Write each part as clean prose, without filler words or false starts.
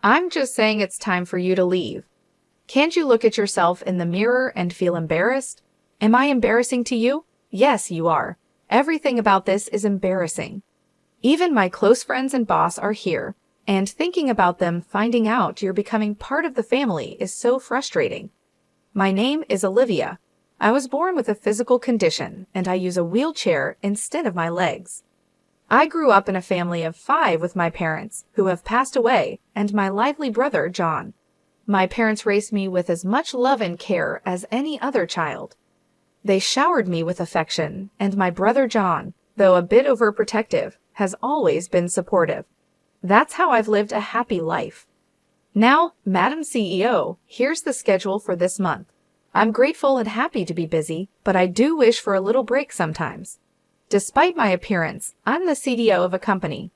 I'm just saying it's time for you to leave. Can't you look at yourself in the mirror and feel embarrassed? Am I embarrassing to you? Yes, you are. Everything about this is embarrassing. Even my close friends and boss are here, and thinking about them finding out you're becoming part of the family is so frustrating. My name is Olivia. I was born with a physical condition, and I use a wheelchair instead of my legs. I grew up in a family of 5 with my parents, who have passed away, and my lively brother, John. My parents raised me with as much love and care as any other child. They showered me with affection, and my brother John, though a bit overprotective, has always been supportive. That's how I've lived a happy life. Now, Madam CEO, here's the schedule for this month. I'm grateful and happy to be busy, but I do wish for a little break sometimes. Despite my appearance, I'm the CDO of a company.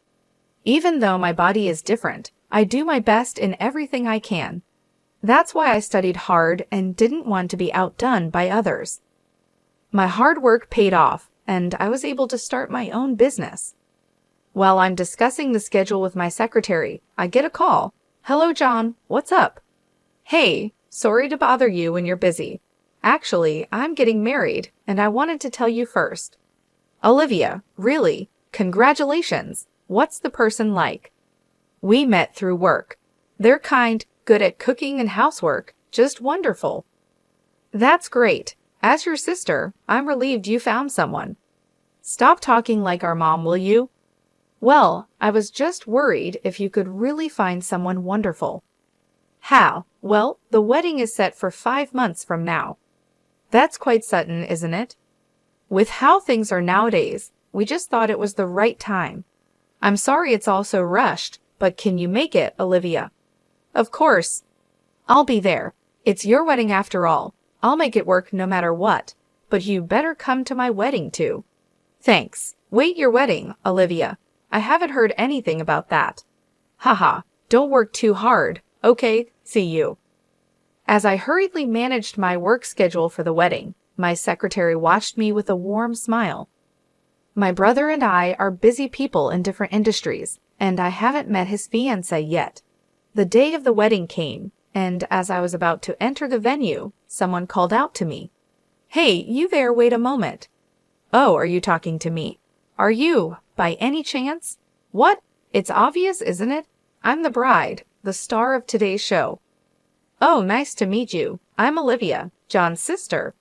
Even though my body is different, I do my best in everything I can. That's why I studied hard and didn't want to be outdone by others. My hard work paid off, and I was able to start my own business. While I'm discussing the schedule with my secretary, I get a call. Hello, John. What's up? Hey, sorry to bother you when you're busy. Actually, I'm getting married, and I wanted to tell you first. Olivia, really? Congratulations. What's the person like? We met through work. They're kind, good at cooking and housework, just wonderful. That's great. As your sister, I'm relieved you found someone. Stop talking like our mom, will you? Well, I was just worried if you could really find someone wonderful. How? Well, the wedding is set for 5 months from now. That's quite sudden, isn't it? With how things are nowadays, we just thought it was the right time. I'm sorry it's all so rushed, but can you make it, Olivia? Of course. I'll be there. It's your wedding after all. I'll make it work no matter what. But you better come to my wedding too. Thanks. Wait, your wedding, Olivia. I haven't heard anything about that. Haha, don't work too hard. Okay, see you. As I hurriedly managed my work schedule for the wedding, my secretary watched me with a warm smile. My brother and I are busy people in different industries, and I haven't met his fiancée yet. The day of the wedding came, and as I was about to enter the venue, someone called out to me. Hey, you there, wait a moment. Oh, are you talking to me? Are you, by any chance? What? It's obvious, isn't it? I'm the bride, the star of today's show. Oh, nice to meet you. I'm Olivia, John's sister.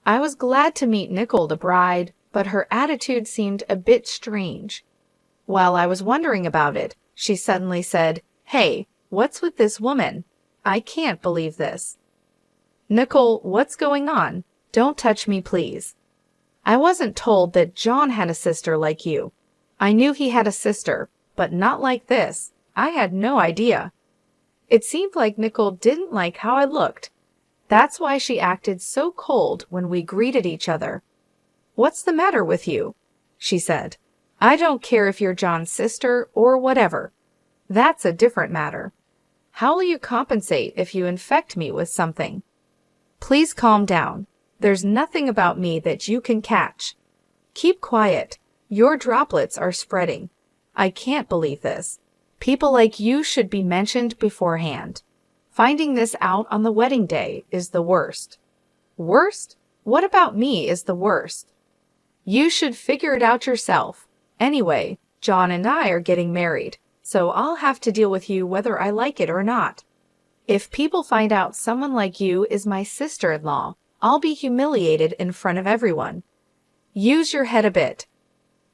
I was glad to meet Nicole, the bride, but her attitude seemed a bit strange. While I was wondering about it, she suddenly said, Hey, what's with this woman? I can't believe this. Nicole, what's going on? Don't touch me, please. I wasn't told that John had a sister like you. I knew he had a sister, but not like this. I had no idea. It seemed like Nicole didn't like how I looked. That's why she acted so cold when we greeted each other. What's the matter with you? She said. I don't care if you're John's sister or whatever. That's a different matter. How will you compensate if you infect me with something? Please calm down. There's nothing about me that you can catch. Keep quiet. Your droplets are spreading. I can't believe this. People like you should be mentioned beforehand. Finding this out on the wedding day is the worst. Worst? What about me is the worst? You should figure it out yourself. Anyway, John and I are getting married, so I'll have to deal with you whether I like it or not. If people find out someone like you is my sister-in-law, I'll be humiliated in front of everyone. Use your head a bit.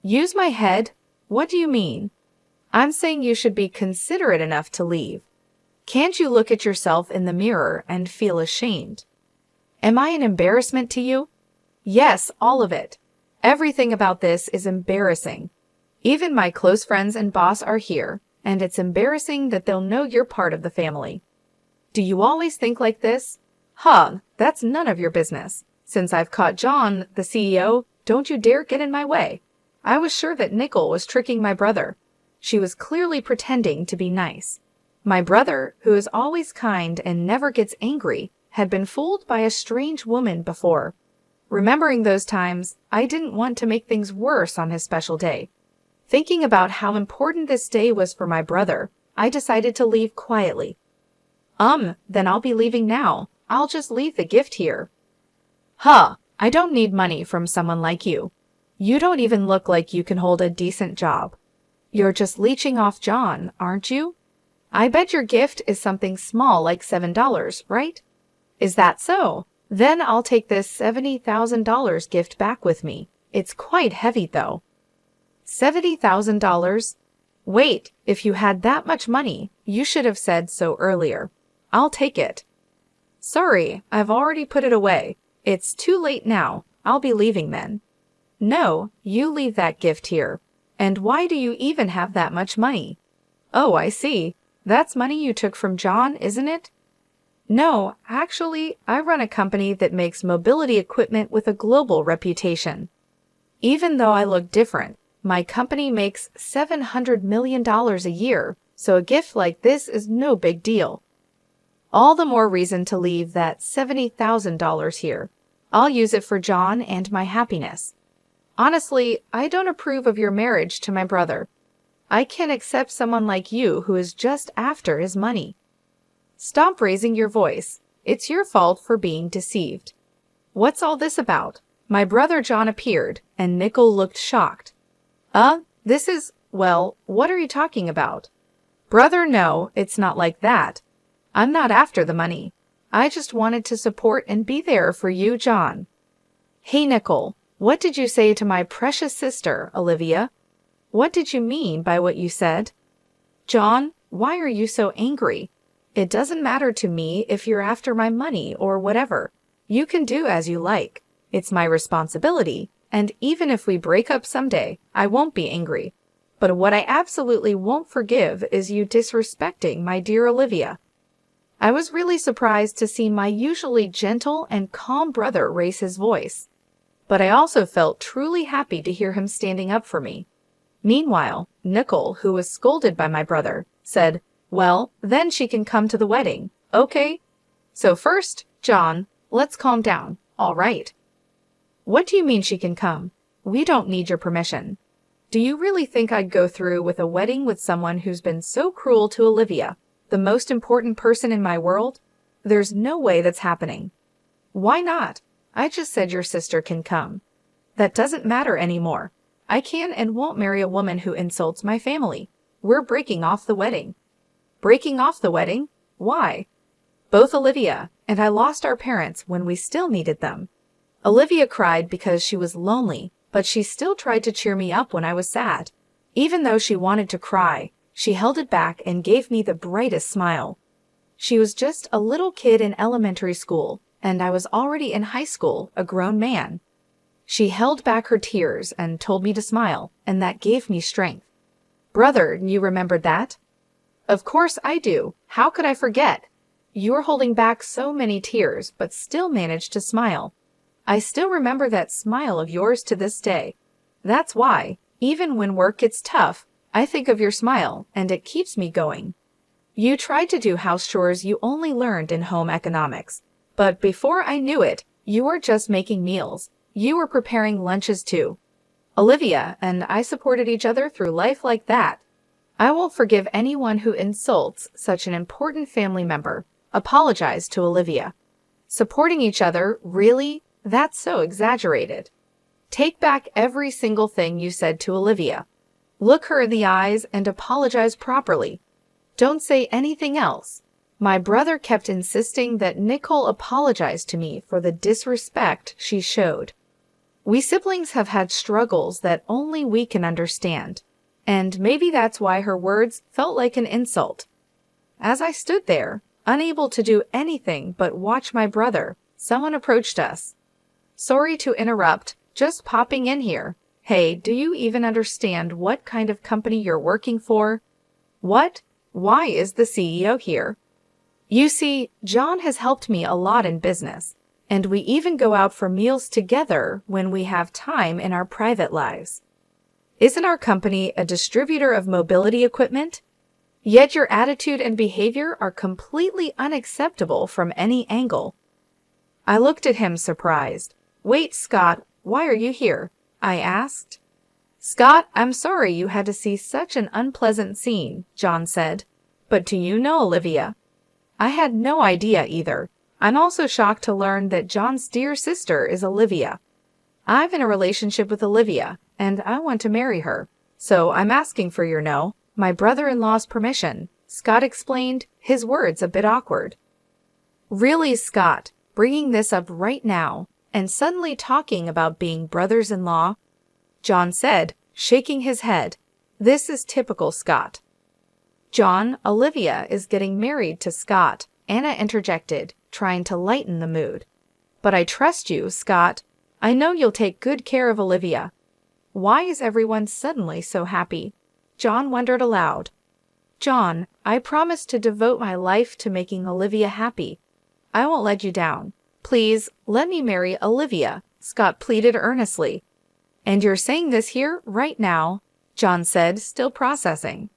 Use my head? What do you mean? I'm saying you should be considerate enough to leave. Can't you look at yourself in the mirror and feel ashamed? Am I an embarrassment to you? Yes, all of it. Everything about this is embarrassing. Even my close friends and boss are here, and it's embarrassing that they'll know you're part of the family. Do you always think like this? Huh, that's none of your business. Since I've caught John, the CEO, don't you dare get in my way. I was sure that Nicole was tricking my brother. She was clearly pretending to be nice. My brother, who is always kind and never gets angry, had been fooled by a strange woman before. Remembering those times, I didn't want to make things worse on his special day. Thinking about how important this day was for my brother, I decided to leave quietly. Then I'll be leaving now. I'll just leave the gift here. Huh, I don't need money from someone like you. You don't even look like you can hold a decent job. You're just leeching off John, aren't you? I bet your gift is something small like $7, right? Is that so? Then I'll take this $70,000 gift back with me. It's quite heavy though. $70,000? Wait, if you had that much money, you should have said so earlier. I'll take it. Sorry, I've already put it away. It's too late now. I'll be leaving then. No, you leave that gift here. And why do you even have that much money? Oh, I see. That's money you took from John, isn't it? No, actually, I run a company that makes mobility equipment with a global reputation. Even though I look different, my company makes $700 million a year, so a gift like this is no big deal. All the more reason to leave that $70,000 here. I'll use it for John and my happiness. Honestly, I don't approve of your marriage to my brother. I can't accept someone like you who is just after his money. Stop raising your voice. It's your fault for being deceived. What's all this about? My brother John appeared, and Nickel looked shocked. What are you talking about? Brother, no, it's not like that. I'm not after the money. I just wanted to support and be there for you, John. Hey, Nickel, what did you say to my precious sister, Olivia? What did you mean by what you said? John, why are you so angry? It doesn't matter to me if you're after my money or whatever. You can do as you like. It's my responsibility, and even if we break up someday, I won't be angry. But what I absolutely won't forgive is you disrespecting my dear Olivia. I was really surprised to see my usually gentle and calm brother raise his voice. But I also felt truly happy to hear him standing up for me. Meanwhile, Nickel, who was scolded by my brother, said, Well, then she can come to the wedding, okay? So first, John, let's calm down, all right? What do you mean she can come? We don't need your permission. Do you really think I'd go through with a wedding with someone who's been so cruel to Olivia, the most important person in my world? There's no way that's happening. Why not? I just said your sister can come. That doesn't matter anymore. I can and won't marry a woman who insults my family. We're breaking off the wedding. Breaking off the wedding? Why? Both Olivia and I lost our parents when we still needed them. Olivia cried because she was lonely, but she still tried to cheer me up when I was sad. Even though she wanted to cry, she held it back and gave me the brightest smile. She was just a little kid in elementary school, and I was already in high school, a grown man. She held back her tears and told me to smile, and that gave me strength. Brother, you remembered that? Of course I do. How could I forget? You were holding back so many tears, but still managed to smile. I still remember that smile of yours to this day. That's why, even when work gets tough, I think of your smile, and it keeps me going. You tried to do house chores you only learned in home economics. But before I knew it, you were just making meals. You were preparing lunches too. Olivia and I supported each other through life like that. I won't forgive anyone who insults such an important family member. Apologize to Olivia. Supporting each other, really? That's so exaggerated. Take back every single thing you said to Olivia. Look her in the eyes and apologize properly. Don't say anything else. My brother kept insisting that Nicole apologize to me for the disrespect she showed. We siblings have had struggles that only we can understand, and maybe that's why her words felt like an insult. As I stood there, unable to do anything but watch my brother, someone approached us. Sorry to interrupt, just popping in here. Hey, do you even understand what kind of company you're working for? What? Why is the CEO here? You see, John has helped me a lot in business, and we even go out for meals together when we have time in our private lives. Isn't our company a distributor of mobility equipment? Yet your attitude and behavior are completely unacceptable from any angle. I looked at him surprised. Wait, Scott, why are you here? I asked. Scott, I'm sorry you had to see such an unpleasant scene, John said. But do you know Olivia? I had no idea either. I'm also shocked to learn that John's dear sister is Olivia. I'm in a relationship with Olivia, and I want to marry her. So I'm asking for your my brother-in-law's permission, Scott explained, his words a bit awkward. Really, Scott, bringing this up right now, and suddenly talking about being brothers-in-law? John said, shaking his head. This is typical Scott. John, Olivia is getting married to Scott, Anna interjected, trying to lighten the mood. But I trust you, Scott. I know you'll take good care of Olivia. Why is everyone suddenly so happy? John wondered aloud. John, I promise to devote my life to making Olivia happy. I won't let you down. Please, let me marry Olivia, Scott pleaded earnestly. And you're saying this here, right now? John said, still processing.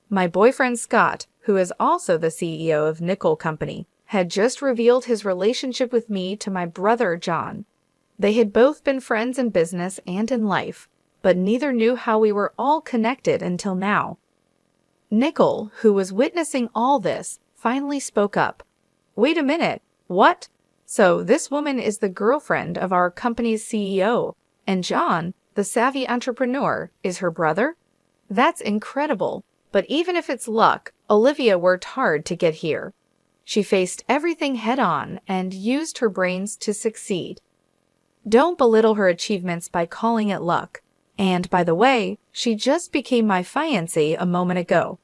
My boyfriend Scott, who is also the CEO of Nickel Company, had just revealed his relationship with me to my brother John. They had both been friends in business and in life, but neither knew how we were all connected until now. Nickel, who was witnessing all this, finally spoke up. Wait a minute, what? So this woman is the girlfriend of our company's CEO, and John, the savvy entrepreneur, is her brother? That's incredible, but even if it's luck, Olivia worked hard to get here. She faced everything head-on and used her brains to succeed. Don't belittle her achievements by calling it luck. And, by the way, she just became my fiancée a moment ago.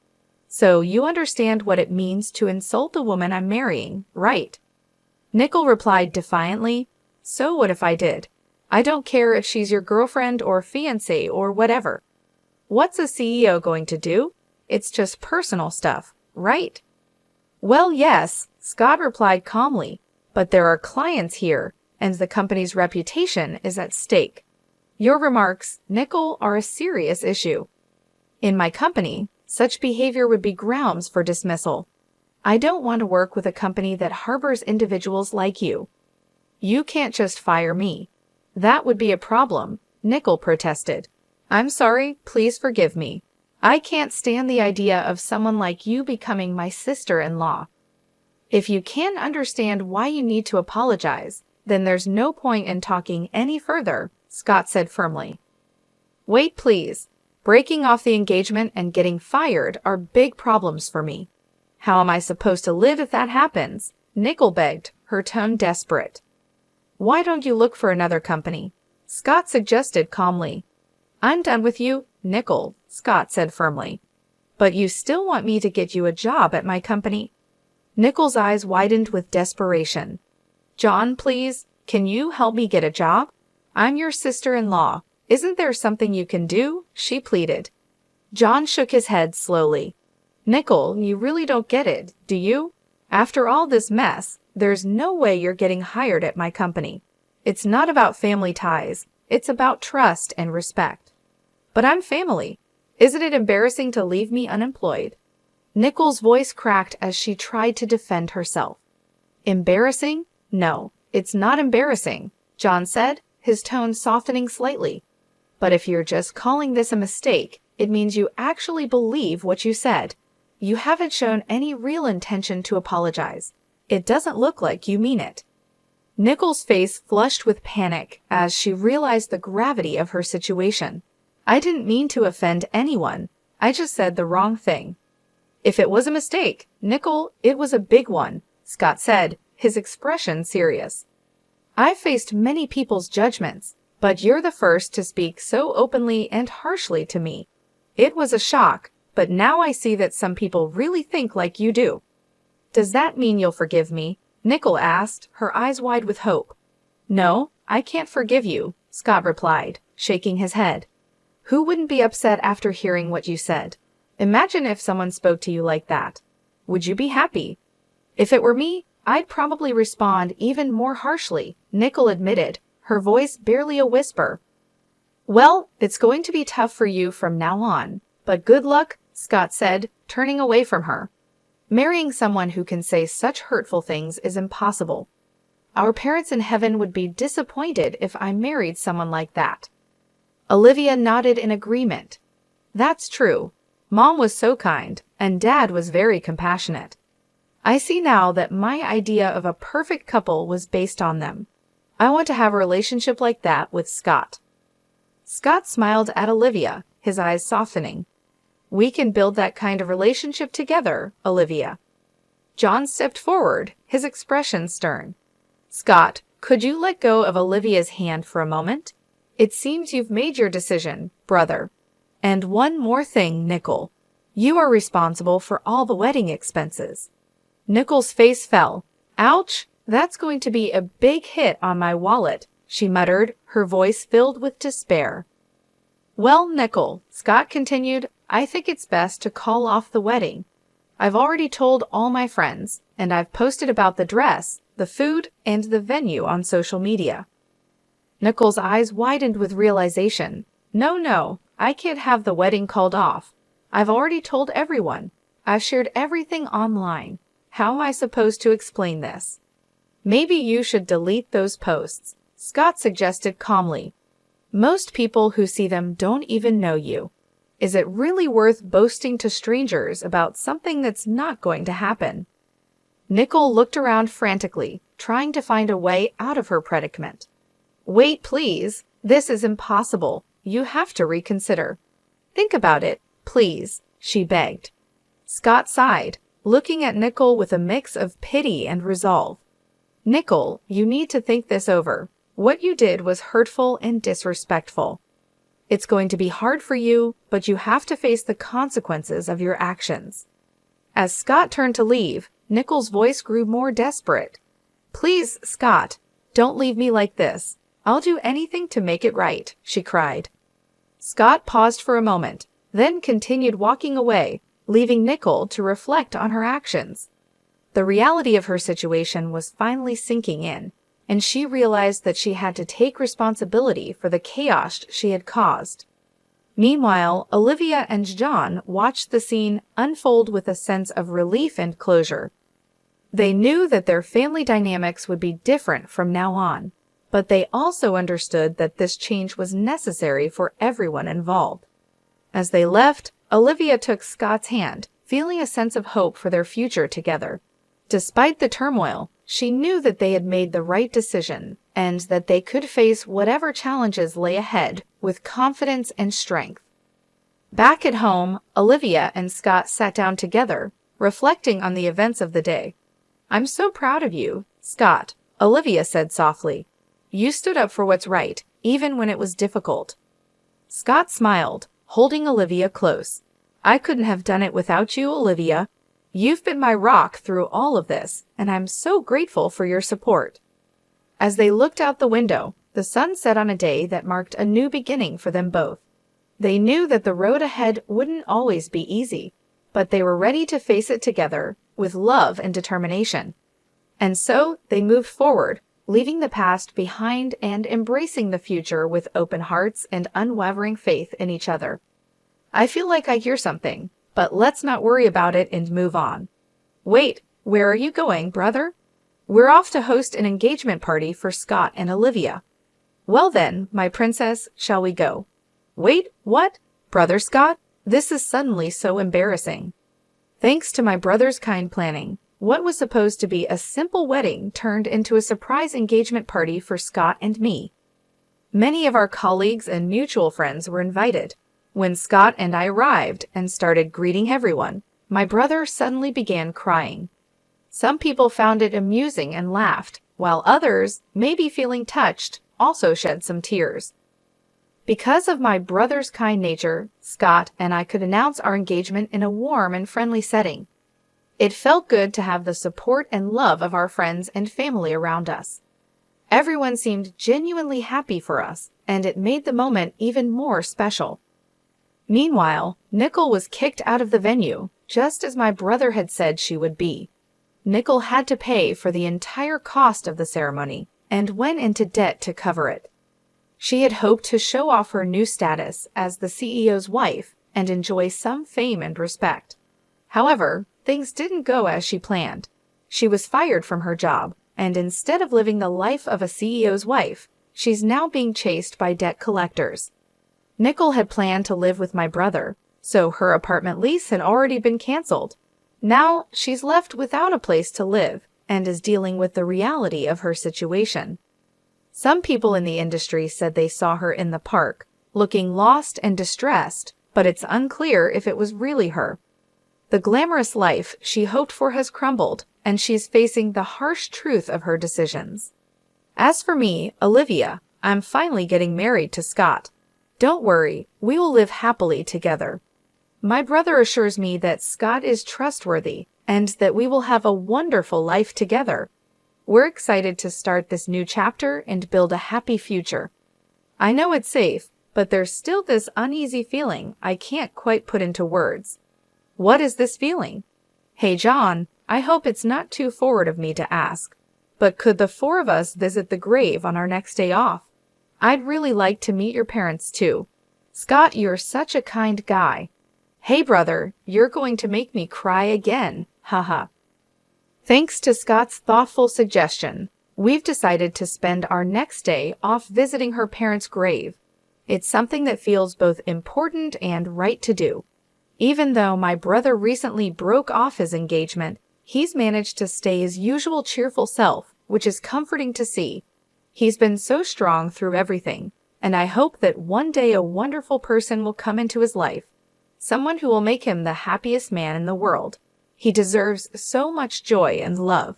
So you understand what it means to insult the woman I'm marrying, right? Nickel replied defiantly, So what if I did? I don't care if she's your girlfriend or fiancée or whatever. What's a CEO going to do? It's just personal stuff, right? Well, yes, Scott replied calmly, but there are clients here, and the company's reputation is at stake. Your remarks, Nickel, are a serious issue. In my company, such behavior would be grounds for dismissal. I don't want to work with a company that harbors individuals like you. You can't just fire me. That would be a problem, Nickel protested. I'm sorry, please forgive me. I can't stand the idea of someone like you becoming my sister-in-law. If you can't understand why you need to apologize, then there's no point in talking any further, Scott said firmly. Wait, please. Breaking off the engagement and getting fired are big problems for me. How am I supposed to live if that happens? Nickel begged, her tone desperate. Why don't you look for another company? Scott suggested calmly. I'm done with you, Nickel, Scott said firmly. But you still want me to get you a job at my company? Nickel's eyes widened with desperation. John, please, can you help me get a job? I'm your sister-in-law. Isn't there something you can do? She pleaded. John shook his head slowly. Nickel, you really don't get it, do you? After all this mess, there's no way you're getting hired at my company. It's not about family ties. It's about trust and respect. But I'm family. Isn't it embarrassing to leave me unemployed? Nickel's voice cracked as she tried to defend herself. Embarrassing? No, it's not embarrassing, John said, his tone softening slightly. But if you're just calling this a mistake, it means you actually believe what you said. You haven't shown any real intention to apologize. It doesn't look like you mean it. Nickel's face flushed with panic as she realized the gravity of her situation. I didn't mean to offend anyone. I just said the wrong thing. If it was a mistake, Nickel, it was a big one, Scott said, his expression serious. I've faced many people's judgments, but you're the first to speak so openly and harshly to me. It was a shock, but now I see that some people really think like you do. Does that mean you'll forgive me? Nickel asked, her eyes wide with hope. No, I can't forgive you, Scott replied, shaking his head. Who wouldn't be upset after hearing what you said? Imagine if someone spoke to you like that. Would you be happy? If it were me, I'd probably respond even more harshly, Nickel admitted, her voice barely a whisper. Well, it's going to be tough for you from now on, but good luck, Scott said, turning away from her. Marrying someone who can say such hurtful things is impossible. Our parents in heaven would be disappointed if I married someone like that. Olivia nodded in agreement. That's true. Mom was so kind, and Dad was very compassionate. I see now that my idea of a perfect couple was based on them. I want to have a relationship like that with Scott." Scott smiled at Olivia, his eyes softening. "We can build that kind of relationship together, Olivia." John stepped forward, his expression stern. "Scott, could you let go of Olivia's hand for a moment? It seems you've made your decision, brother. And one more thing, Nickel. You are responsible for all the wedding expenses." Nickel's face fell. "Ouch, that's going to be a big hit on my wallet," she muttered, her voice filled with despair. "Well, Nickel," Scott continued, "I think it's best to call off the wedding. I've already told all my friends, and I've posted about the dress, the food, and the venue on social media." Nickel's eyes widened with realization. No, I can't have the wedding called off. I've already told everyone. I've shared everything online. How am I supposed to explain this?" "Maybe you should delete those posts," Scott suggested calmly. "Most people who see them don't even know you. Is it really worth boasting to strangers about something that's not going to happen?" Nickel looked around frantically, trying to find a way out of her predicament. "Wait, please. This is impossible. You have to reconsider. Think about it, please," she begged. Scott sighed, looking at Nickel with a mix of pity and resolve. "Nickel, you need to think this over. What you did was hurtful and disrespectful. It's going to be hard for you, but you have to face the consequences of your actions." As Scott turned to leave, Nickel's voice grew more desperate. "Please, Scott, don't leave me like this. I'll do anything to make it right," she cried. Scott paused for a moment, then continued walking away, leaving Nickel to reflect on her actions. The reality of her situation was finally sinking in, and she realized that she had to take responsibility for the chaos she had caused. Meanwhile, Olivia and John watched the scene unfold with a sense of relief and closure. They knew that their family dynamics would be different from now on, but they also understood that this change was necessary for everyone involved. As they left, Olivia took Scott's hand, feeling a sense of hope for their future together. Despite the turmoil, she knew that they had made the right decision and that they could face whatever challenges lay ahead with confidence and strength. Back at home, Olivia and Scott sat down together, reflecting on the events of the day. "I'm so proud of you, Scott," Olivia said softly. "You stood up for what's right, even when it was difficult." Scott smiled, holding Olivia close. "I couldn't have done it without you, Olivia. You've been my rock through all of this, and I'm so grateful for your support." As they looked out the window, the sun set on a day that marked a new beginning for them both. They knew that the road ahead wouldn't always be easy, but they were ready to face it together with love and determination. And so they moved forward, leaving the past behind and embracing the future with open hearts and unwavering faith in each other. "I feel like I hear something, but let's not worry about it and move on." "Wait, where are you going, brother?" "We're off to host an engagement party for Scott and Olivia." "Well then, my princess, shall we go?" "Wait, what? Brother Scott? This is suddenly so embarrassing." Thanks to my brother's kind planning, what was supposed to be a simple wedding turned into a surprise engagement party for Scott and me. Many of our colleagues and mutual friends were invited. When Scott and I arrived and started greeting everyone, my brother suddenly began crying. Some people found it amusing and laughed, while others, maybe feeling touched, also shed some tears. Because of my brother's kind nature, Scott and I could announce our engagement in a warm and friendly setting. It felt good to have the support and love of our friends and family around us. Everyone seemed genuinely happy for us, and it made the moment even more special. Meanwhile, Nickel was kicked out of the venue, just as my brother had said she would be. Nickel had to pay for the entire cost of the ceremony and went into debt to cover it. She had hoped to show off her new status as the CEO's wife and enjoy some fame and respect. However, things didn't go as she planned. She was fired from her job, and instead of living the life of a CEO's wife, she's now being chased by debt collectors. Nickel had planned to live with my brother, so her apartment lease had already been canceled. Now she's left without a place to live and is dealing with the reality of her situation. Some people in the industry said they saw her in the park, looking lost and distressed, but it's unclear if it was really her. The glamorous life she hoped for has crumbled, and she's facing the harsh truth of her decisions. As for me, Olivia, I'm finally getting married to Scott. Don't worry, we will live happily together. My brother assures me that Scott is trustworthy and that we will have a wonderful life together. We're excited to start this new chapter and build a happy future. I know it's safe, but there's still this uneasy feeling I can't quite put into words. What is this feeling? Hey John, I hope it's not too forward of me to ask, but could the four of us visit the grave on our next day off? I'd really like to meet your parents too. Scott, you're such a kind guy. Hey brother, you're going to make me cry again, haha. Thanks to Scott's thoughtful suggestion, we've decided to spend our next day off visiting her parents' grave. It's something that feels both important and right to do. Even though my brother recently broke off his engagement, he's managed to stay his usual cheerful self, which is comforting to see. He's been so strong through everything, and I hope that one day a wonderful person will come into his life, someone who will make him the happiest man in the world. He deserves so much joy and love.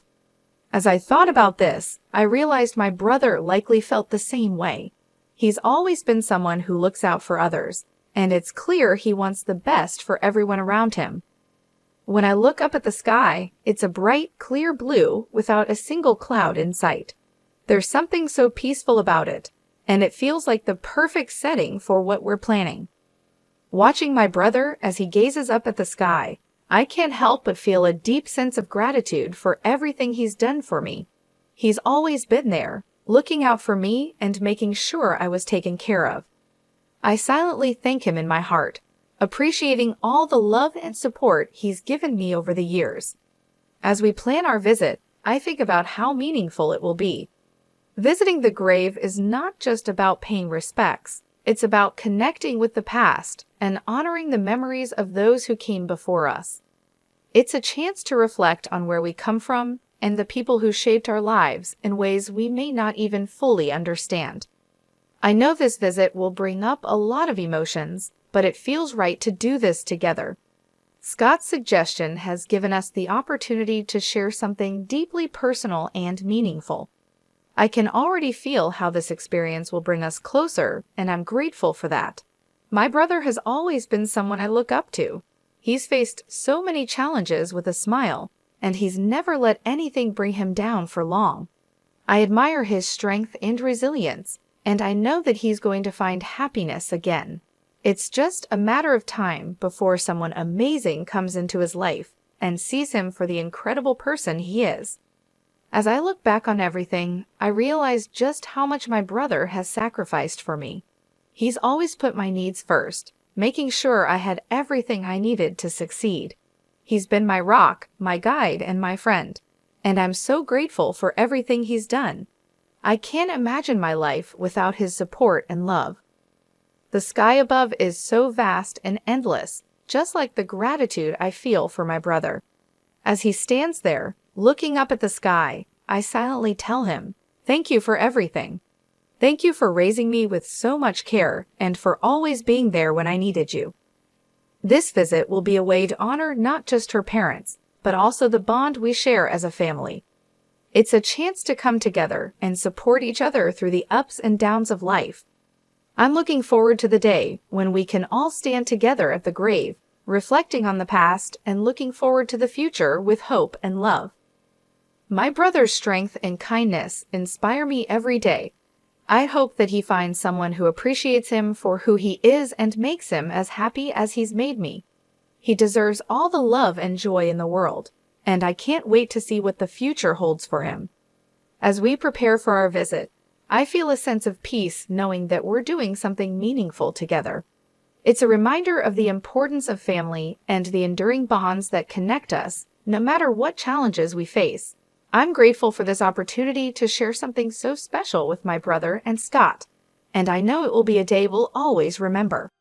As I thought about this, I realized my brother likely felt the same way. He's always been someone who looks out for others, and it's clear he wants the best for everyone around him. When I look up at the sky, it's a bright, clear blue without a single cloud in sight. There's something so peaceful about it, and it feels like the perfect setting for what we're planning. Watching my brother as he gazes up at the sky, I can't help but feel a deep sense of gratitude for everything he's done for me. He's always been there, looking out for me and making sure I was taken care of. I silently thank him in my heart, appreciating all the love and support he's given me over the years. As we plan our visit, I think about how meaningful it will be. Visiting the grave is not just about paying respects, it's about connecting with the past and honoring the memories of those who came before us. It's a chance to reflect on where we come from and the people who shaped our lives in ways we may not even fully understand. I know this visit will bring up a lot of emotions, but it feels right to do this together. Scott's suggestion has given us the opportunity to share something deeply personal and meaningful. I can already feel how this experience will bring us closer, and I'm grateful for that. My brother has always been someone I look up to. He's faced so many challenges with a smile, and he's never let anything bring him down for long. I admire his strength and resilience, and I know that he's going to find happiness again. It's just a matter of time before someone amazing comes into his life and sees him for the incredible person he is. As I look back on everything, I realize just how much my brother has sacrificed for me. He's always put my needs first, making sure I had everything I needed to succeed. He's been my rock, my guide, and my friend, and I'm so grateful for everything he's done. I can't imagine my life without his support and love. The sky above is so vast and endless, just like the gratitude I feel for my brother. As he stands there, looking up at the sky, I silently tell him, "Thank you for everything. Thank you for raising me with so much care and for always being there when I needed you." This visit will be a way to honor not just her parents, but also the bond we share as a family. It's a chance to come together and support each other through the ups and downs of life. I'm looking forward to the day when we can all stand together at the grave, reflecting on the past and looking forward to the future with hope and love. My brother's strength and kindness inspire me every day. I hope that he finds someone who appreciates him for who he is and makes him as happy as he's made me. He deserves all the love and joy in the world, and I can't wait to see what the future holds for him. As we prepare for our visit, I feel a sense of peace knowing that we're doing something meaningful together. It's a reminder of the importance of family and the enduring bonds that connect us, no matter what challenges we face. I'm grateful for this opportunity to share something so special with my brother and Scott, and I know it will be a day we'll always remember.